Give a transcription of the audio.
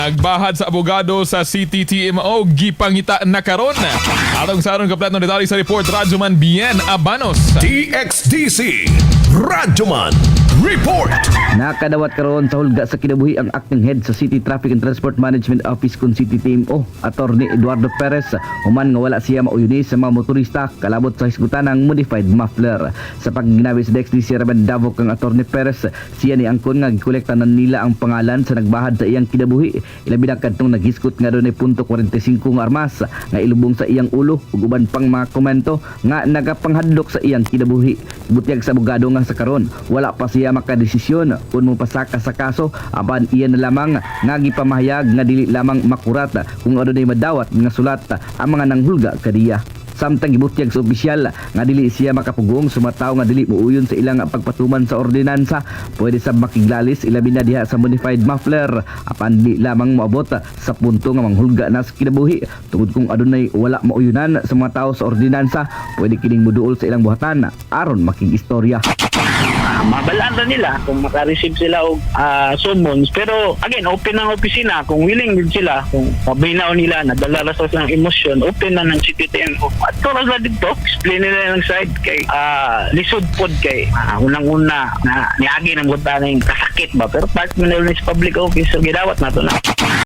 Nagbahad sa abogado sa CTTMO, gipangita na karon. Atong sa aron kaplatong detalye sa report, Radyoman Bien Abanos. DXDC Radyoman Report. Nakadawat karon sa hulga sa kinabuhi ang acting head sa City Traffic and Transport Management Office kun CTTMO, Attorney Eduardo Perez, human nga wala siya mauyuni sa mga motorista kalabot sa hisgutan ng modified muffler. Sa pagginawi sa DXDC Raben Davao kang Attorney Perez, siya ni angkon nga gikolekta na nila ang pangalan sa nagbahad sa iyang kinabuhi. Ilabi na kadtong naghiskot nga doon ay .45 nga armas nga ilubong sa iyang ulo ug uban pang mga komento nga nagapanghadlok sa iyang kinabuhi. Butyag sa abogado nga sa karon, wala pa siya makadesisyon kung mo pasaka sa kaso, apan iyan na lamang nga gipamahayag nga dili lamang makurat kung adunay madawat nga sulat ang mga nanghulga kadiya. Samtang gibutyag sa opisyal nga dili siya makapugong sumataw nga dili muuyon sa ilang pagpatuman sa ordinansa, pwede sa makiglalis ilabi na diha sa modified muffler apan di lamang moabot sa punto nga manghulga na sa kinabuhi tungod kung adunay wala mauyunan sa mga tao sa ordinansa, pwede kining moduol sa ilang buhatan aron makigistorya. Mabalaan na nila kung makareceive sila og summons, pero again open ang opisina kung willing din sila, kung mabinaw nila nadala sa silang emosyon, open na ng CTTMO at toras na dito explain nila ng side kay lisod pod kay unang-una na niagi ng buta ng kasakit ba, pero part mo na sa public office so gidawat na to na